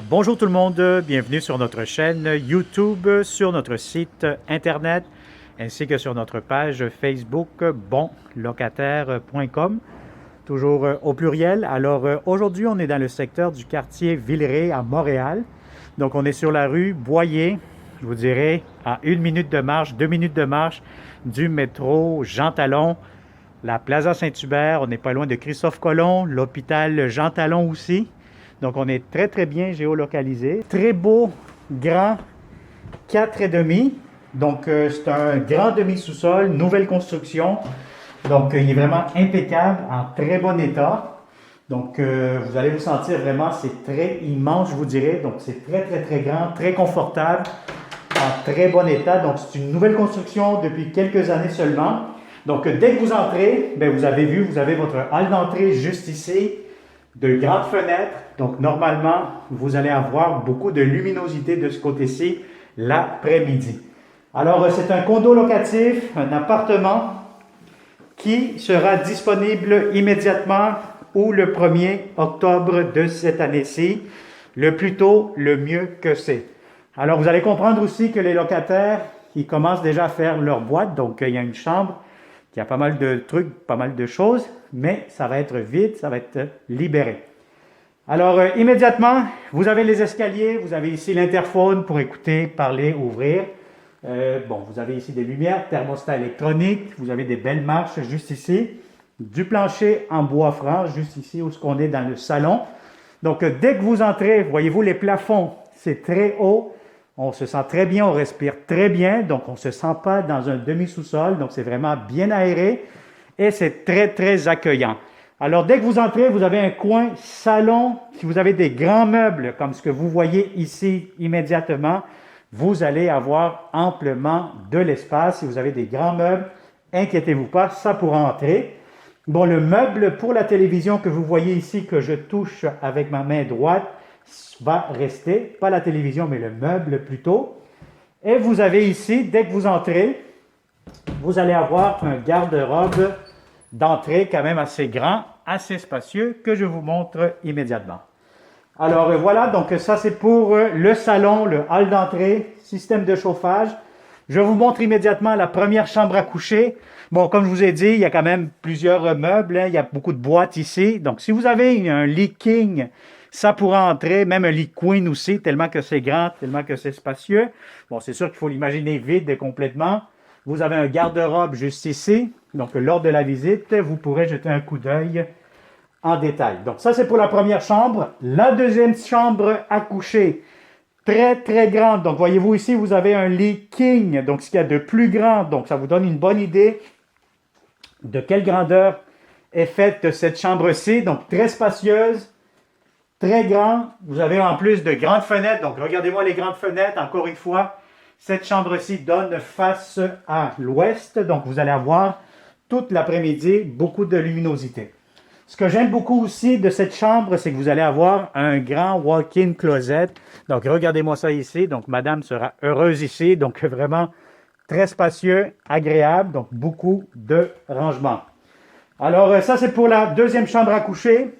Bonjour tout le monde, bienvenue sur notre chaîne YouTube, sur notre site internet, ainsi que sur notre page Facebook bonlocataire.com, toujours au pluriel. Alors aujourd'hui, on est dans le secteur du quartier Villeray à Montréal. Donc on est sur la rue Boyer, je vous dirais à 1 minute de marche, 2 minutes de marche du métro Jean Talon, la Plaza Saint-Hubert, on n'est pas loin de Christophe Colomb, l'hôpital Jean Talon aussi. Donc, on est très, très bien géolocalisé. Très beau, grand 4,5. Donc, c'est un grand demi-sous-sol, nouvelle construction. Donc, il est vraiment impeccable, en très bon état. Donc, vous allez vous sentir vraiment, c'est très immense, je vous dirais. Donc, c'est très, très, très grand, très confortable, en très bon état. Donc, c'est une nouvelle construction depuis quelques années seulement. Donc, dès que vous entrez, bien, vous avez vu, vous avez votre hall d'entrée juste ici. De grandes fenêtres, donc normalement, vous allez avoir beaucoup de luminosité de ce côté-ci l'après-midi. Alors, c'est un condo locatif, un appartement qui sera disponible immédiatement ou le 1er octobre de cette année-ci. Le plus tôt, le mieux que c'est. Alors, vous allez comprendre aussi que les locataires, ils commencent déjà à faire leur boîte, donc il y a une chambre qui a pas mal de trucs, pas mal de choses, mais ça va être vide, ça va être libéré. Alors, immédiatement, vous avez les escaliers, vous avez ici l'interphone pour écouter, parler, ouvrir. Vous avez ici des lumières, thermostat électronique, vous avez des belles marches juste ici, du plancher en bois franc, juste ici où on est dans le salon. Donc, dès que vous entrez, voyez-vous les plafonds, c'est très haut. On se sent très bien, on respire très bien, donc on ne se sent pas dans un demi-sous-sol, donc c'est vraiment bien aéré et c'est très, très accueillant. Alors, dès que vous entrez, vous avez un coin salon. Si vous avez des grands meubles, comme ce que vous voyez ici immédiatement, vous allez avoir amplement de l'espace. Si vous avez des grands meubles, inquiétez-vous pas, ça pourra entrer. Bon, le meuble pour la télévision que vous voyez ici, que je touche avec ma main droite, va rester, pas la télévision, mais le meuble plutôt. Et vous avez ici, dès que vous entrez, vous allez avoir un garde-robe d'entrée quand même assez grand, assez spacieux, que je vous montre immédiatement. Alors voilà, donc ça c'est pour le salon, le hall d'entrée, système de chauffage. Je vous montre immédiatement la première chambre à coucher. Bon, comme je vous ai dit, il y a quand même plusieurs meubles, hein, il y a beaucoup de boîtes ici. Donc si vous avez un lit king, ça pourra entrer, même un lit queen aussi, tellement que c'est grand, tellement que c'est spacieux. Bon, c'est sûr qu'il faut l'imaginer vide complètement. Vous avez un garde-robe juste ici. Donc, lors de la visite, vous pourrez jeter un coup d'œil en détail. Donc, ça, c'est pour la première chambre. La deuxième chambre à coucher, très, très grande. Donc, voyez-vous ici, vous avez un lit king. Donc, ce qu'il y a de plus grand. Donc, ça vous donne une bonne idée de quelle grandeur est faite cette chambre-ci. Donc, très spacieuse. Très grand, vous avez en plus de grandes fenêtres, donc regardez-moi les grandes fenêtres, encore une fois, cette chambre-ci donne face à l'ouest, donc vous allez avoir toute l'après-midi beaucoup de luminosité. Ce que j'aime beaucoup aussi de cette chambre, c'est que vous allez avoir un grand walk-in closet, donc regardez-moi ça ici, donc madame sera heureuse ici, donc vraiment très spacieux, agréable, donc beaucoup de rangement. Alors ça c'est pour la deuxième chambre à coucher.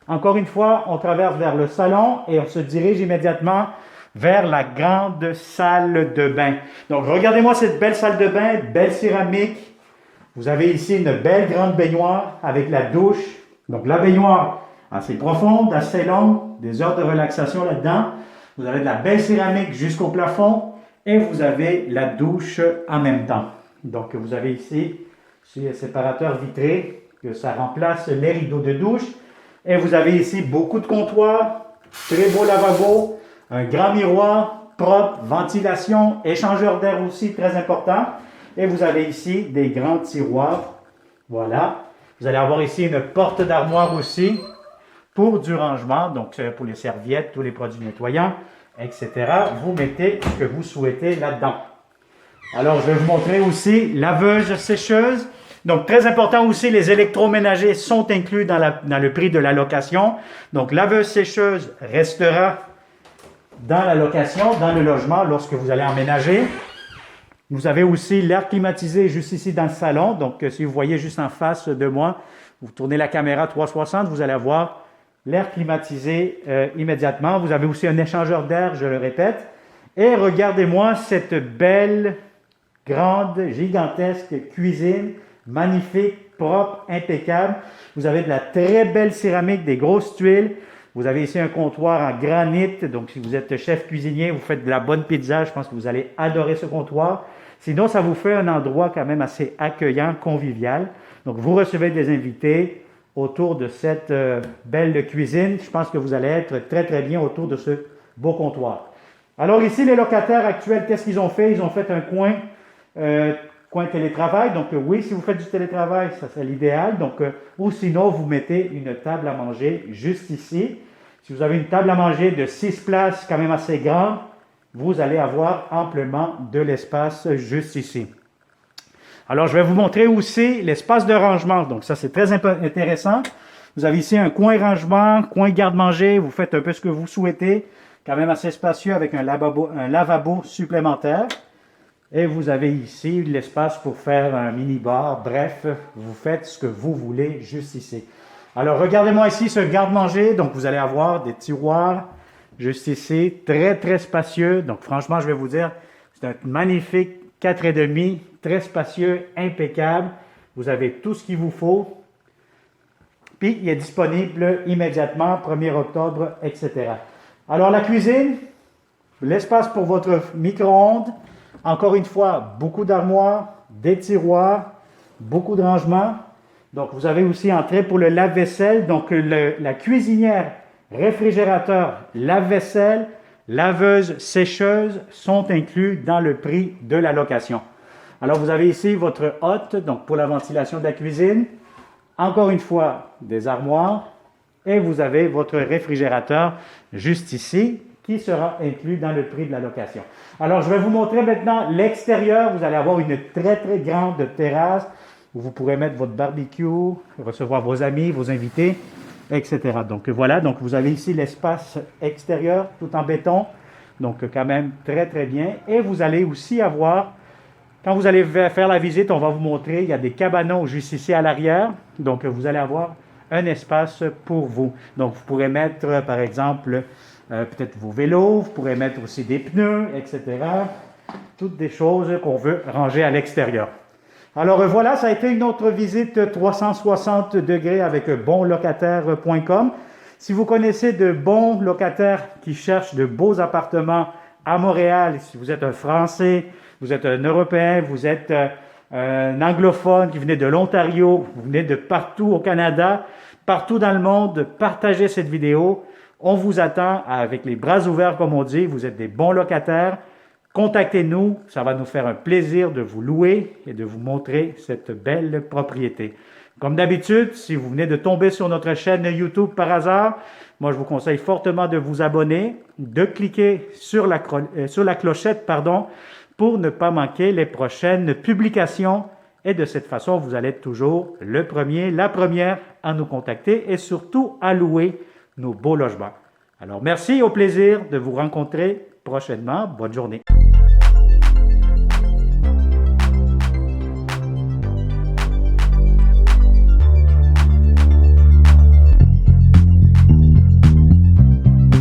Encore une fois, on traverse vers le salon et on se dirige immédiatement vers la grande salle de bain. Donc, regardez-moi cette belle salle de bain, belle céramique. Vous avez ici une belle grande baignoire avec la douche. Donc, la baignoire assez profonde, assez longue, des heures de relaxation là-dedans. Vous avez de la belle céramique jusqu'au plafond et vous avez la douche en même temps. Donc, vous avez ici ce séparateur vitré que ça remplace les rideaux de douche. Et vous avez ici beaucoup de comptoirs, très beau lavabo, un grand miroir, propre, ventilation, échangeur d'air aussi très important. Et vous avez ici des grands tiroirs. Voilà. Vous allez avoir ici une porte d'armoire aussi pour du rangement, donc pour les serviettes, tous les produits nettoyants, etc. Vous mettez ce que vous souhaitez là-dedans. Alors, je vais vous montrer aussi laveuse, sécheuse. Donc, très important aussi, les électroménagers sont inclus dans le prix de la location. Donc, laveuse sécheuse restera dans la location, dans le logement, lorsque vous allez emménager. Vous avez aussi l'air climatisé juste ici dans le salon. Donc, si vous voyez juste en face de moi, vous tournez la caméra 360, vous allez avoir l'air climatisé immédiatement. Vous avez aussi un échangeur d'air, je le répète. Et regardez-moi cette belle, grande, gigantesque cuisine, magnifique, propre, impeccable. Vous avez de la très belle céramique, des grosses tuiles. Vous avez ici un comptoir en granit. Donc, si vous êtes chef cuisinier, vous faites de la bonne pizza, je pense que vous allez adorer ce comptoir. Sinon, ça vous fait un endroit quand même assez accueillant, convivial. Donc, vous recevez des invités autour de cette belle cuisine. Je pense que vous allez être très, très bien autour de ce beau comptoir. Alors ici, les locataires actuels, qu'est-ce qu'ils ont fait? Ils ont fait un coin télétravail. Donc oui, si vous faites du télétravail, ça c'est l'idéal. Donc, ou sinon, vous mettez une table à manger juste ici. Si vous avez une table à manger de 6 places, quand même assez grande, vous allez avoir amplement de l'espace juste ici. Alors, je vais vous montrer aussi l'espace de rangement. Donc, ça, c'est très intéressant. Vous avez ici un coin rangement, coin garde-manger. Vous faites un peu ce que vous souhaitez. Quand même assez spacieux avec un lavabo supplémentaire. Et vous avez ici l'espace pour faire un mini-bar. Bref, vous faites ce que vous voulez juste ici. Alors, regardez-moi ici ce garde-manger. Donc, vous allez avoir des tiroirs juste ici. Très, très spacieux. Donc, franchement, je vais vous dire, c'est un magnifique 4,5, très spacieux, impeccable. Vous avez tout ce qu'il vous faut. Puis, il est disponible immédiatement, 1er octobre, etc. Alors, la cuisine, l'espace pour votre micro-ondes. Encore une fois, beaucoup d'armoires, des tiroirs, beaucoup de rangements. Donc, vous avez aussi entrée pour le lave-vaisselle. Donc, la cuisinière, réfrigérateur, lave-vaisselle, laveuse, sécheuse sont inclus dans le prix de la location. Alors, vous avez ici votre hotte, donc pour la ventilation de la cuisine. Encore une fois, des armoires. Et vous avez votre réfrigérateur juste ici, qui sera inclus dans le prix de la location. Alors, je vais vous montrer maintenant l'extérieur. Vous allez avoir une très, très grande terrasse où vous pourrez mettre votre barbecue, recevoir vos amis, vos invités, etc. Donc, voilà. Donc, vous avez ici l'espace extérieur, tout en béton. Donc, quand même très, très bien. Et vous allez aussi avoir, quand vous allez faire la visite, on va vous montrer, il y a des cabanons juste ici à l'arrière. Donc, vous allez avoir un espace pour vous. Donc, vous pourrez mettre, par exemple, peut-être vos vélos, vous pourrez mettre aussi des pneus, etc. Toutes des choses qu'on veut ranger à l'extérieur. Alors voilà, ça a été une autre visite 360 degrés avec bonlocataire.com. Si vous connaissez de bons locataires qui cherchent de beaux appartements à Montréal, si vous êtes un Français, vous êtes un Européen, vous êtes un anglophone qui venez de l'Ontario, vous venez de partout au Canada, partout dans le monde, partagez cette vidéo. On vous attend avec les bras ouverts, comme on dit. Vous êtes des bons locataires. Contactez-nous. Ça va nous faire un plaisir de vous louer et de vous montrer cette belle propriété. Comme d'habitude, si vous venez de tomber sur notre chaîne YouTube par hasard, moi, je vous conseille fortement de vous abonner, de cliquer sur la clochette, pour ne pas manquer les prochaines publications. Et de cette façon, vous allez être toujours le premier, la première à nous contacter et surtout à louer nos beaux logements. Alors, merci, au plaisir de vous rencontrer prochainement. Bonne journée.